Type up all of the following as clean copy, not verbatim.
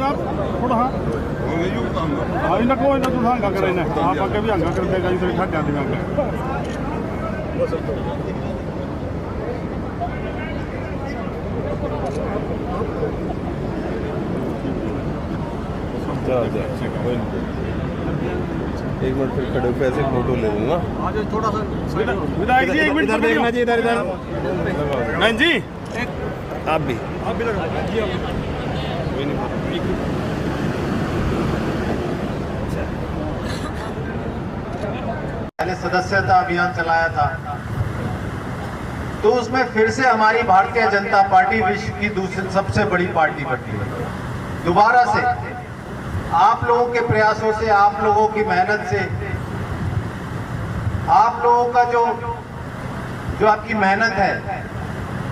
जनाब थोड़ा हाँ हाँ इन्हें को इन्हें तो हंगा करे ना आप आगे भी हंगा कर देगा इसे खा जाते हैं एक मिनट फिर खड़े होकर ऐसे फोटो ले लूँगा। थोड़ा सा विधायक जी एक मिनट इधर देखना जी, इधर इधर नहीं जी आप भी लगा कोई नहीं। मैंने सदस्यता अभियान चलाया था तो उसमें फिर से हमारी भारतीय जनता पार्टी विश्व की दूसरी सबसे बड़ी पार्टी बनती है। दोबारा से आप लोगों के प्रयासों से, आप लोगों की मेहनत से, आप लोगों का जो आपकी मेहनत है,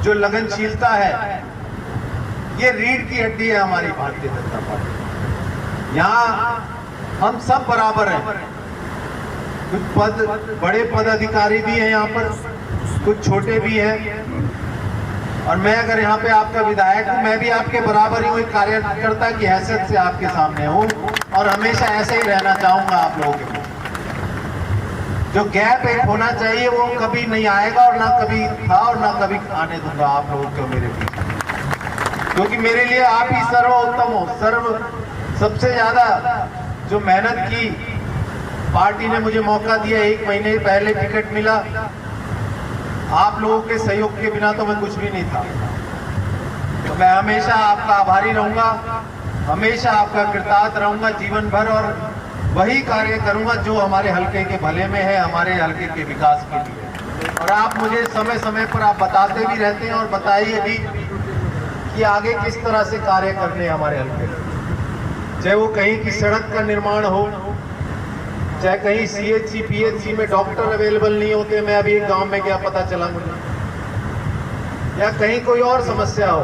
जो लगनशीलता है, ये रीढ़ की हड्डी है हमारी भारतीय जनता पार्टी। यहाँ हम सब बराबर हैं। कुछ बड़े पदाधिकारी भी हैं यहाँ पर, कुछ छोटे भी हैं, और मैं अगर यहाँ पे आपका विधायक हूँ, मैं भी आपके बराबर ही हूँ, एक कार्यकर्ता की हैसियत से आपके सामने हूँ और हमेशा ऐसे ही रहना चाहूंगा आप लोगों के बीच। जो गैप एक होना चाहिए वो कभी नहीं आएगा और ना कभी था और ना कभी आने दूंगा आप लोगों को मेरे बीच, क्योंकि मेरे लिए आप ही सर्वोत्तम हो। सबसे ज्यादा जो मेहनत की, पार्टी ने मुझे मौका दिया, 1 महीने पहले टिकट मिला, आप लोगों के सहयोग के बिना तो मैं कुछ भी नहीं था। तो मैं हमेशा आपका आभारी रहूंगा, हमेशा आपका कृतज्ञ रहूंगा जीवन भर, और वही कार्य करूंगा जो हमारे हल्के के भले में है, हमारे हल्के के विकास के लिए। और आप मुझे समय समय पर आप बताते भी रहते हैं और बताइए भी कि आगे किस तरह से कार्य करने हैं हमारे हल्के में। चाहे वो कहीं की सड़क का निर्माण हो, चाहे कहीं CHC PHC में डॉक्टर अवेलेबल नहीं होते, मैं अभी एक गांव में गया, पता चला मुझे, या कहीं कोई और समस्या हो,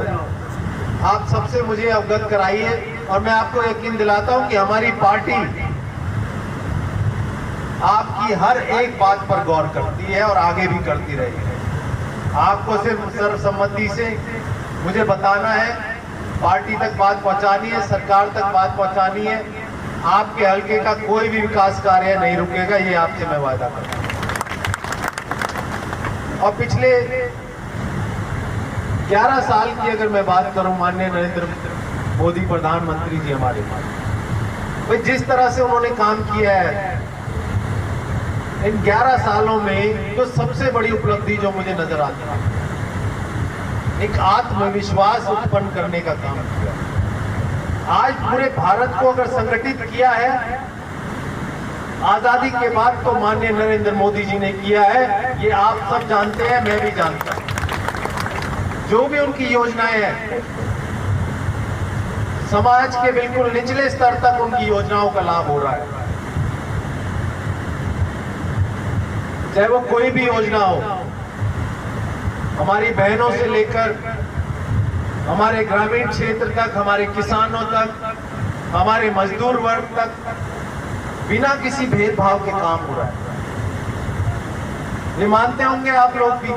आप सबसे मुझे अवगत कराइए। और मैं आपको यकीन दिलाता हूं कि हमारी पार्टी आपकी हर एक बात पर गौर करती है और आगे भी करती रहेगी। आपको सिर्फ सर्वसम्मति से मुझे बताना है, पार्टी तक बात पहुंचानी है, सरकार तक बात पहुंचानी है। आपके हल्के का कोई भी विकास कार्य नहीं रुकेगा, ये आपसे मैं वादा करता हूं। और पिछले 11 साल की अगर मैं बात करूं, माननीय नरेंद्र मोदी प्रधानमंत्री जी हमारे, भाई जिस तरह से उन्होंने काम किया है इन 11 सालों में, जो सबसे बड़ी उपलब्धि जो मुझे नजर आती है, एक आत्मविश्वास उत्पन्न करने का काम किया। आज पूरे भारत को अगर संगठित किया है, आजादी के बाद तो माननीय नरेंद्र मोदी जी ने किया है, ये आप सब जानते हैं, मैं भी जानता हूं। जो भी उनकी योजनाएं हैं, समाज के बिल्कुल निचले स्तर तक उनकी योजनाओं का लाभ हो रहा है। चाहे वो कोई भी योजना हो, हमारी बहनों से लेकर हमारे ग्रामीण क्षेत्र तक, हमारे किसानों तक, हमारे मजदूर वर्ग तक, बिना किसी भेदभाव के काम हो रहा है। ये मानते होंगे आप लोग भी,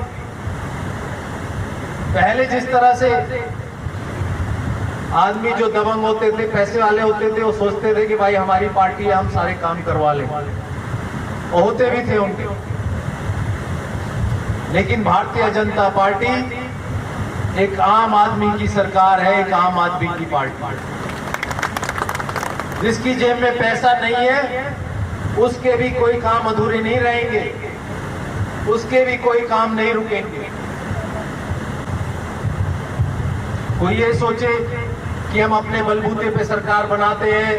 पहले जिस तरह से आदमी जो दबंग होते थे, पैसे वाले होते थे, वो सोचते थे कि भाई हमारी पार्टी है, हम सारे काम करवा लें, और होते भी थे उनके। लेकिन भारतीय जनता पार्टी एक आम आदमी की सरकार है, एक आम आदमी की पार्टी। जिसकी जेब में पैसा नहीं है, उसके भी कोई काम अधूरे नहीं रहेंगे, उसके भी कोई काम नहीं रुकेंगे। कोई ये सोचे कि हम अपने बलबूते पे सरकार बनाते हैं,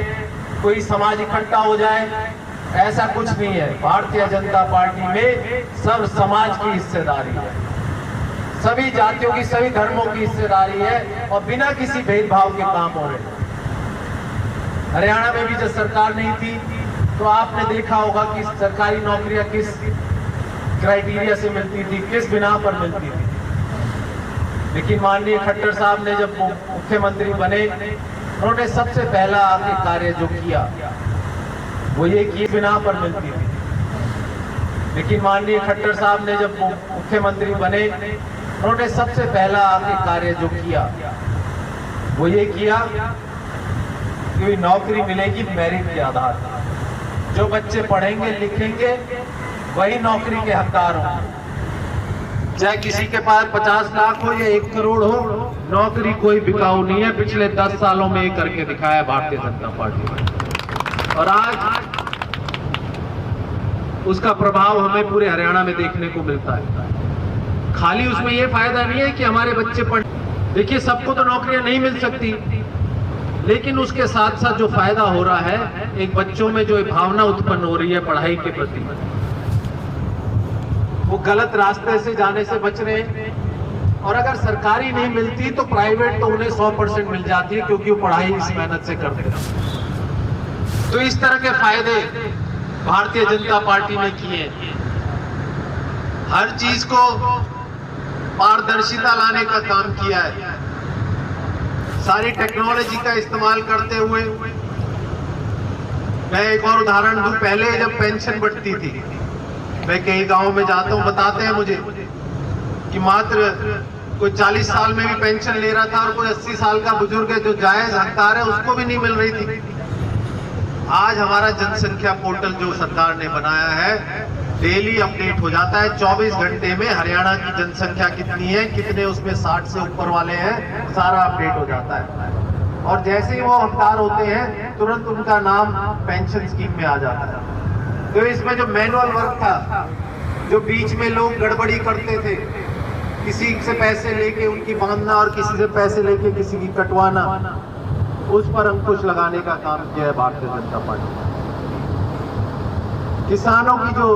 कोई समाज इकट्ठा हो जाए, ऐसा कुछ नहीं है। भारतीय जनता पार्टी में सब समाज की हिस्सेदारी है, सभी जातियों की, सभी धर्मों की हिस्सेदारी है, और बिना किसी भेदभाव के काम हो रहे हैं। हरियाणा में भी जब सरकार नहीं थी तो आपने देखा होगा कि सरकारी नौकरियां किस क्राइटेरिया से मिलती थी, किस बिना पर मिलती थी। लेकिन माननीय खट्टर साहब ने जब मुख्यमंत्री बने, उन्होंने सबसे पहला आके कार्य जो किया वो ये कि बिना पर मिलती थी। लेकिन माननीय खट्टर साहब ने जब मुख्यमंत्री बने, उन्होंने सबसे पहला आके कार्य जो किया वो ये किया कि नौकरी मिलेगी मेरिट के आधार पर। जो बच्चे पढ़ेंगे लिखेंगे वही नौकरी के हकदार होंगे। चाहे किसी के पास 50 लाख हो या 1 करोड़ हो, नौकरी कोई बिकाऊ नहीं है। पिछले 10 सालों में ये करके दिखाया भारतीय जनता पार्टी ने, और आज उसका प्रभाव हमें पूरे हरियाणा में देखने को मिलता है। खाली उसमें ये फायदा नहीं है कि हमारे बच्चे पढ़, देखिए सबको तो नौकरियां नहीं मिल सकती, लेकिन उसके साथ साथ जो फायदा हो रहा है, एक बच्चों में जो भावना उत्पन्न हो रही है पढ़ाई के प्रति, वो गलत रास्ते से जाने से बच रहे हैं। और अगर सरकारी नहीं मिलती तो प्राइवेट तो उन्हें 100% मिल जाती है, क्योंकि वो पढ़ाई इस मेहनत से करते हैं। तो इस तरह के फायदे भारतीय जनता पार्टी ने किए। हर चीज को पारदर्शिता लाने का काम किया है। सारी टेक्नोलॉजी का इस्तेमाल करते हुए, मैं एक और उदाहरण दूं। पहले जब पेंशन बढ़ती थी, मैं कई गांव में जाता हूं, बताते हैं मुझे कि मात्र कोई 40 साल में भी पेंशन ले रहा था, और कोई 80 साल का बुजुर्ग है जो जायज हकदार है उसको भी नहीं मिल रही थी। आज हमारा जनसंख्या पोर्टल जो सरकार ने बनाया है, डेली अपडेट हो जाता है। 24 घंटे में हरियाणा की जनसंख्या कितनी है, कितने उसमें 60 से ऊपर वाले हैं, सारा अपडेट हो जाता है। और जैसे ही वो हकदार होते हैं, तुरंत उनका नाम पेंशन स्कीम में आ जाता है। तो इसमें जो मैनुअल वर्क था, जो बीच में लोग गड़बड़ी करते थे, किसी से पैसे लेके उनकी बांधना और किसी से पैसे लेके किसी की कटवाना, उस पर अंकुश लगाने का काम किया है भारतीय जनता पार्टी। किसानों की जो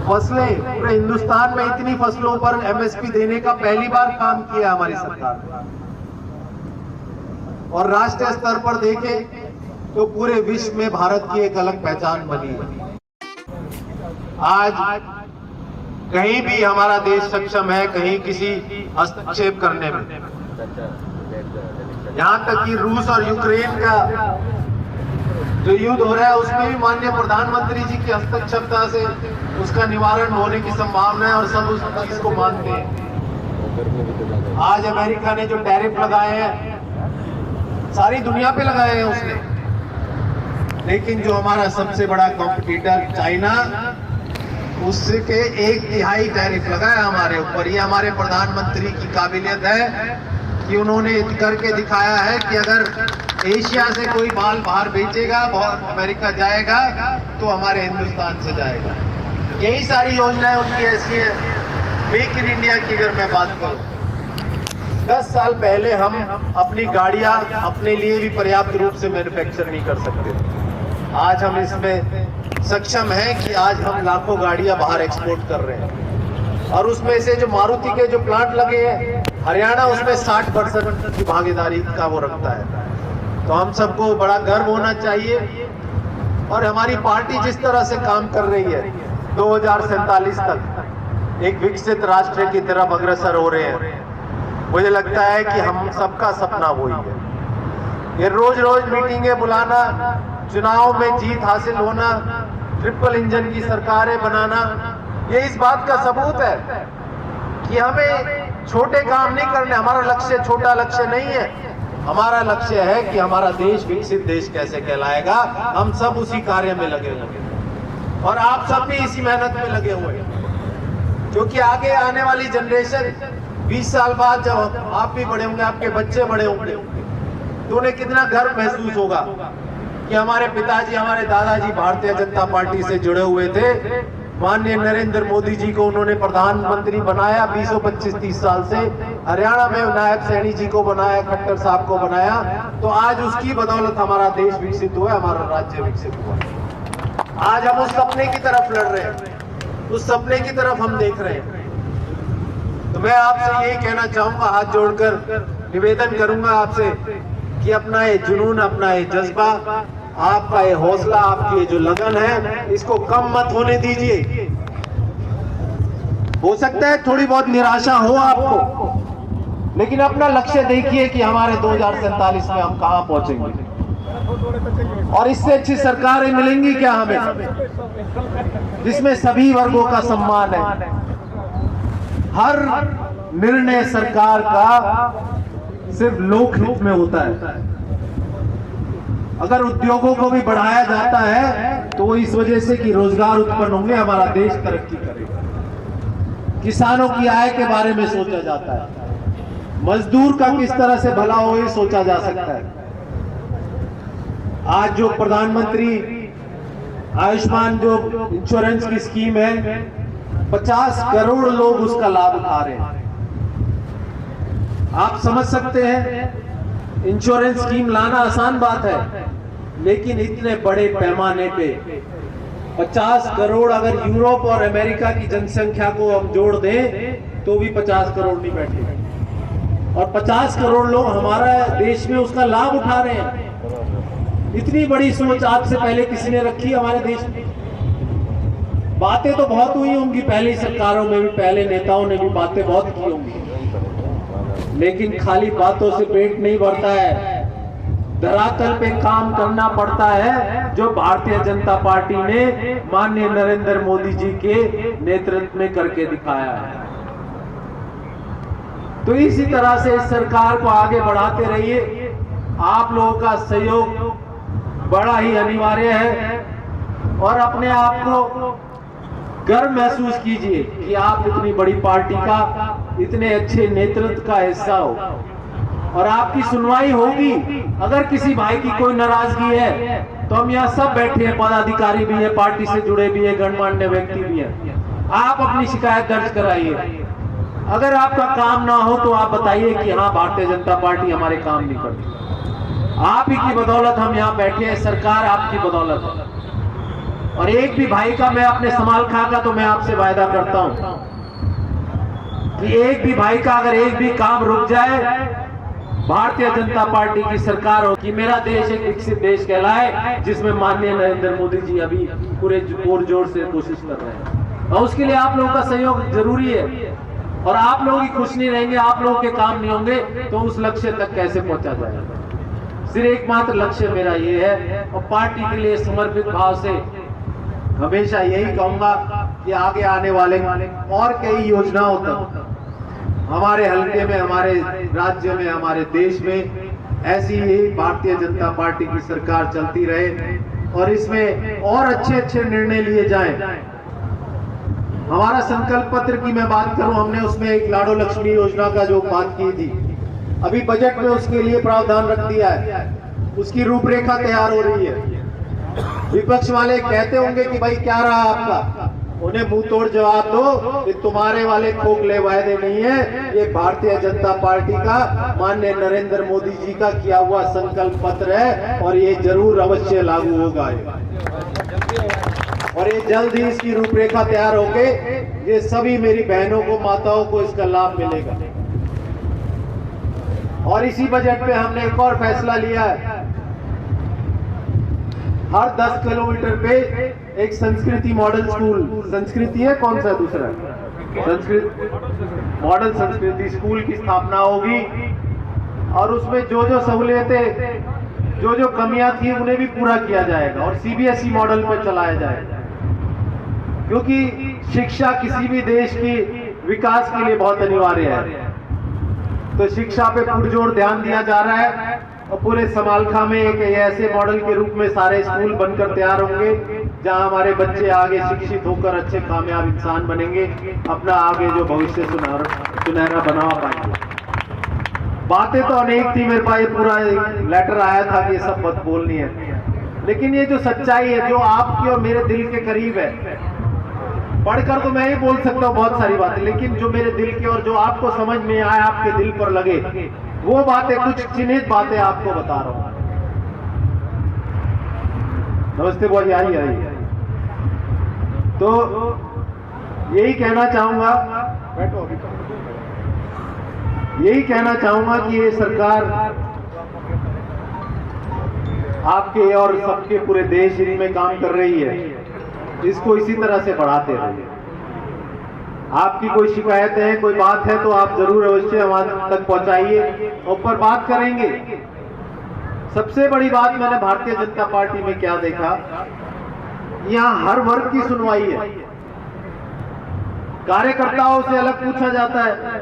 फसलें, पूरे हिंदुस्तान में इतनी फसलों पर एमएसपी देने का पहली बार काम किया हमारी सरकार ने। और राष्ट्रीय स्तर पर देखें तो पूरे विश्व में भारत की एक अलग पहचान बनी है। आज कहीं भी हमारा देश सक्षम है, कहीं किसी हस्तक्षेप करने में। यहां तक कि रूस और यूक्रेन का जो युद्ध हो रहा है, उसमें भी माननीय प्रधानमंत्री जी की हस्तक्षेपता से उसका निवारण होने की संभावना है, और सब उस चीज को मानते हैं। आज अमेरिका ने जो टैरिफ लगाए हैं, सारी दुनिया पे लगाए हैं उसने, लेकिन जो हमारा सबसे बड़ा कॉम्पिटिटर चाइना, उसके 1/3 टैरिफ लगाया हमारे ऊपर। ये हमारे प्रधानमंत्री की काबिलियत है कि उन्होंने करके दिखाया है कि अगर एशिया से कोई माल बाहर बेचेगा, अमेरिका जाएगा, तो हमारे हिंदुस्तान से जाएगा। यही सारी योजनाएं उनकी ऐसी है। मेक इन इंडिया की अगर मैं बात करूं, 10 साल पहले हम अपनी गाड़ियां अपने लिए भी पर्याप्त रूप से मैन्युफैक्चर नहीं कर सकते। आज हम इसमें सक्षम हैं कि आज हम लाखों गाड़ियां बाहर एक्सपोर्ट कर रहे हैं। और उसमें से जो मारुति के जो प्लांट लगे हैं, हरियाणा उसमें 60% की भागीदारी का वो रखता है। तो हम सबको बड़ा गर्व होना चाहिए। और हमारी पार्टी जिस तरह से काम कर रही है, 2047 तक एक विकसित राष्ट्र की तरफ अग्रसर हो रहे हैं। मुझे लगता है कि हम सबका सपना वही है। ये रोज रोज मीटिंगें बुलाना, चुनाव में जीत हासिल होना, ट्रिपल इंजन की सरकारें बनाना, ये इस बात का सबूत है कि हमें छोटे काम नहीं करने। हमारा लक्ष्य छोटा लक्ष्य नहीं है। हमारा लक्ष्य है कि हमारा देश विकसित देश कैसे कहलाएगा। हम सब उसी कार्य में लगे हुए हैं, और आप सब भी इसी मेहनत में लगे हुए हैं। क्योंकि आगे आने वाली जनरेशन 20 साल बाद, जब आप भी बड़े होंगे, आपके बच्चे बड़े होंगे, तो उन्हें कितना गर्व महसूस होगा कि हमारे पिताजी, हमारे दादाजी भारतीय जनता पार्टी से जुड़े हुए थे। माननीय नरेंद्र मोदी जी को उन्होंने प्रधानमंत्री बनाया 20-25-30 साल से। हरियाणा में नायब सैनी जी को बनाया, खट्टर साहब को बनाया। तो आज उसकी बदौलत हमारा देश विकसित हुआ, हमारा राज्य विकसित हुआ। आज हम उस सपने की तरफ लड़ रहे हैं, उस सपने की तरफ हम देख रहे हैं। तो मैं आपसे यही कहना चाहूंगा, हाथ जोड़कर निवेदन करूंगा आपसे कि अपना ये जुनून, अपना ये जज्बा, आपका ये हौसला, आपकी ये जो लगन है, इसको कम मत होने दीजिए। हो सकता है थोड़ी बहुत निराशा हो आपको, लेकिन अपना लक्ष्य देखिए कि हमारे 2047 में हम कहां पहुंचेंगे। और इससे अच्छी सरकारें मिलेंगी क्या हमें, जिसमें सभी वर्गों का सम्मान है। हर निर्णय सरकार का सिर्फ लोकहित में होता है। अगर उद्योगों को भी बढ़ाया जाता है तो वो इस वजह से कि रोजगार उत्पन्न होंगे, हमारा देश तरक्की करेगा। किसानों की आय के बारे में सोचा जाता है, मजदूर का किस तरह से भला हो ये सोचा जा सकता है। आज जो प्रधानमंत्री आयुष्मान जो इंश्योरेंस की स्कीम है, 50 करोड़ लोग उसका लाभ उठा रहे हैं। आप समझ सकते हैं इंश्योरेंस स्कीम लाना आसान बात है, लेकिन इतने बड़े पैमाने पे 50 करोड़ अगर यूरोप और अमेरिका की जनसंख्या को हम जोड़ दें तो भी 50 करोड़ नहीं बैठे, और 50 करोड़ लोग हमारा देश में उसका लाभ उठा रहे हैं। इतनी बड़ी सोच आज से पहले किसी ने रखी हमारे देश में? बातें तो बहुत हुई होंगी पहली सरकारों में भी, पहले नेताओं ने भी बातें बहुत की होंगी, लेकिन खाली बातों से पेट नहीं भरता है। धरातल पे काम करना पड़ता है, जो भारतीय जनता पार्टी ने माननीय नरेंद्र मोदी जी के नेतृत्व में करके दिखाया है। तो इसी तरह से इस सरकार को आगे बढ़ाते रहिए। आप लोगों का सहयोग बड़ा ही अनिवार्य है, और अपने आप को गर्व महसूस कीजिए कि आप इतनी बड़ी पार्टी का, इतने अच्छे नेतृत्व का हिस्सा हो, और आपकी सुनवाई होगी। अगर किसी भाई की कोई नाराजगी है तो हम यहाँ सब बैठे हैं, पदाधिकारी भी हैं, पार्टी से जुड़े भी हैं, गणमान्य व्यक्ति भी हैं। आप अपनी शिकायत दर्ज कराइए। अगर आपका काम ना हो तो आप बताइए कि हाँ, भारतीय जनता पार्टी हमारे काम नहीं करती। आप ही की बदौलत हम यहाँ बैठे हैं, सरकार आपकी बदौलत है। और एक भी भाई का, मैं अपने समाल खां का तो मैं आपसे वायदा करता हूं कि एक भी भाई का अगर एक भी काम रुक जाए, भारतीय जनता पार्टी की सरकार हो कि मेरा देश एक विकसित देश कहलाए, जिसमें माननीय नरेंद्र मोदी जी अभी पूरे जोर से कोशिश कर रहे हैं। और उसके लिए आप लोगों का सहयोग जरूरी है, और आप लोग ही खुश नहीं रहेंगे, आप लोगों के काम नहीं होंगे तो उस लक्ष्य तक कैसे पहुंचा जाएगा। सिर्फ एकमात्र लक्ष्य मेरा ये है, और पार्टी के लिए समर्पित भाव से हमेशा यही कहूंगा कि आगे आने वाले और कई योजनाओं तक हमारे हल्के में, हमारे राज्य में, हमारे देश में ऐसी ही भारतीय जनता पार्टी की सरकार चलती रहे, और इसमें और अच्छे निर्णय लिए जाएं। हमारा संकल्प पत्र की मैं बात करूं, हमने उसमें एक लाडो लक्ष्मी योजना का जो बात की थी, अभी बजट में उसके लिए प्रावधान रख दिया है, उसकी रूपरेखा तैयार हो रही है। विपक्ष वाले कहते होंगे कि भाई क्या रहा आपका, उन्हें मुंह तोड़ जवाब दो कि तुम्हारे वाले खोखले वायदे नहीं है, ये भारतीय जनता पार्टी का, माननीय नरेंद्र मोदी जी का किया हुआ संकल्प पत्र है, और ये जरूर अवश्य लागू होगा। और ये जल्द ही इसकी रूपरेखा तैयार होके ये सभी मेरी बहनों को, माताओं को इसका लाभ मिलेगा। और इसी बजट पे हमने एक और फैसला लिया है, हर 10 किलोमीटर पे एक संस्कृति मॉडल स्कूल, संस्कृति है कौन सा दूसरा, संस्कृत मॉडल संस्कृति स्कूल की स्थापना होगी, और उसमें जो सहूलियतें, जो कमियां थी उन्हें भी पूरा किया जाएगा, और सीबीएसई मॉडल पर चलाया जाएगा। क्योंकि शिक्षा किसी भी देश की विकास के लिए बहुत अनिवार्य है, तो शिक्षा पे पुरजोर ध्यान दिया जा रहा है, और पूरे समालखा में एक ऐसे मॉडल के रूप में सारे स्कूल बनकर तैयार होंगे, जहां हमारे बच्चे आगे शिक्षित होकर अच्छे कामयाब इंसान बनेंगे, अपना आगे जो भविष्य सुनहरा बना पाएंगे। बातें तो अनेक थी, मेरे पास पूरा लेटर आया था कि ये सब बात बोलनी है, लेकिन ये जो सच्चाई है, जो आपके और मेरे दिल के करीब है, पढ़कर तो मैं ही बोल सकता हूँ बहुत सारी बातें, लेकिन जो मेरे दिल के और जो आपको समझ में आए, आपके दिल पर लगे, वो बातें, कुछ चिन्हित बातें आपको बता रहा हूं। नमस्ते बुआ जी, आइए। तो यही कहना चाहूंगा, बैठो, यही कहना चाहूंगा कि ये सरकार आपके और सबके पूरे देश में काम कर रही है, इसको इसी तरह से बढ़ाते रहिए। आपकी कोई शिकायतें हैं, कोई बात है तो आप जरूर अवश्य हमारे तक पहुंचाइए, ऊपर बात करेंगे। सबसे बड़ी बात मैंने भारतीय जनता पार्टी में क्या देखा, यहाँ हर वर्ग की सुनवाई है। कार्यकर्ताओं से अलग पूछा जाता है,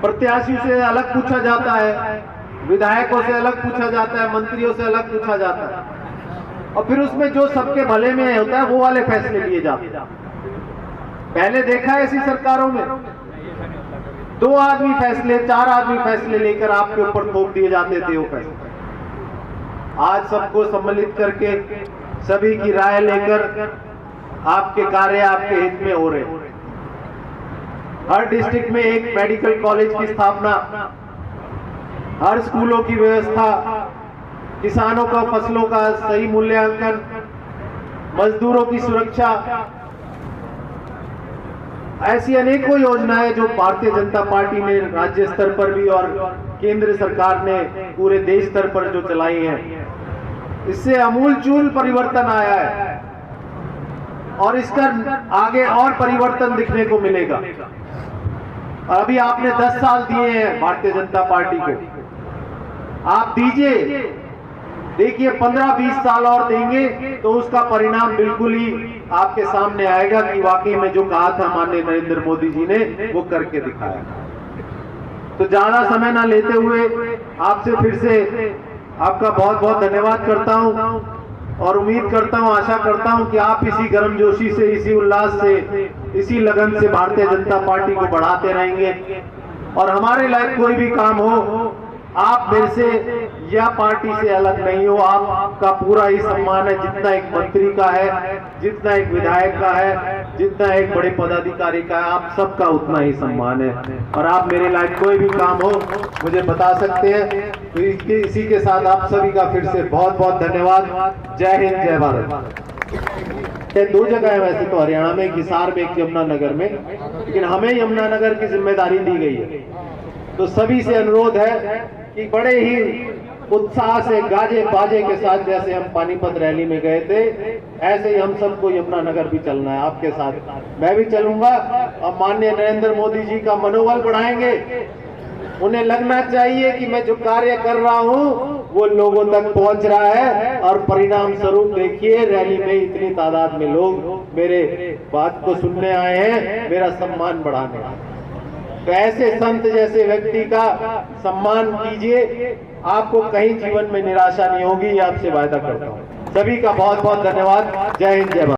प्रत्याशियों से अलग पूछा जाता है, विधायकों से अलग पूछा जाता है, मंत्रियों से अलग पूछा जाता है, और फिर उसमें जो सबके भले में होता है वो वाले फैसले लिए जाते हैं। पहले देखा है ऐसी सरकारों में 2 आदमी फैसले, 4 आदमी फैसले लेकर आपके ऊपर थोप दिए जाते थे वो फैसले। आज सबको सम्मिलित करके सभी की राय लेकर आपके कार्य आपके हित में हो रहे हैं। हर डिस्ट्रिक्ट में एक मेडिकल कॉलेज की स्थापना, हर स्कूलों की व्यवस्था, किसानों का फसलों का सही मूल्यांकन, मजदूरों की सुरक्षा, ऐसी अनेकों योजनाएं जो भारतीय जनता पार्टी ने राज्य स्तर पर भी और केंद्र सरकार ने पूरे देश स्तर पर जो चलाई हैं, इससे अमूलचूल परिवर्तन आया है और इसका आगे और परिवर्तन दिखने को मिलेगा। और अभी आपने 10 साल दिए हैं भारतीय जनता पार्टी को, आप दीजिए, देखिए 15-20 साल और देंगे तो उसका परिणाम बिल्कुल ही आपके सामने आएगा कि वाकई में जो कहा था माननीय नरेंद्र मोदी जी ने वो करके दिखाया। तो ज्यादा समय ना लेते हुए आपसे फिर से आपका बहुत बहुत धन्यवाद करता हूं और उम्मीद करता हूं, आशा करता हूं कि आप इसी गर्मजोशी से, इसी उल्लास से, इसी लगन से भारतीय जनता पार्टी को बढ़ाते रहेंगे। और हमारे लायक कोई भी काम हो, आप मेरे से या पार्टी से अलग नहीं हो, आपका पूरा ही सम्मान है। जितना एक मंत्री का है, जितना एक विधायक का है, जितना एक बड़े पदाधिकारी का है, आप सबका उतना ही सम्मान है। और आप मेरे लायक कोई भी काम हो मुझे बता सकते हैं। तो इसी के साथ आप सभी का फिर से बहुत बहुत धन्यवाद। जय हिंद, जय भारत। 2 जगह है वैसे तो हरियाणा में, एक हिसार में, एक यमुनानगर में, लेकिन हमें यमुनानगर की जिम्मेदारी दी गई है। तो सभी से अनुरोध है कि बड़े ही उत्साह से, गाजे बाजे के साथ, जैसे हम पानीपत रैली में गए थे, ऐसे ही हम सबको यमुनानगर भी चलना है। आपके साथ मैं भी चलूंगा और माननीय नरेंद्र मोदी जी का मनोबल बढ़ाएंगे। उन्हें लगना चाहिए कि मैं जो कार्य कर रहा हूं वो लोगों तक पहुंच रहा है, और परिणाम स्वरूप देखिए रैली में इतनी तादाद में लोग मेरे बात को सुनने आए हैं, मेरा सम्मान बढ़ाने आए। तो ऐसे संत जैसे व्यक्ति का सम्मान कीजिए, आपको कहीं जीवन में निराशा नहीं होगी, ये आपसे वायदा करता हूं। सभी का बहुत बहुत धन्यवाद। जय हिंद, जय भारत।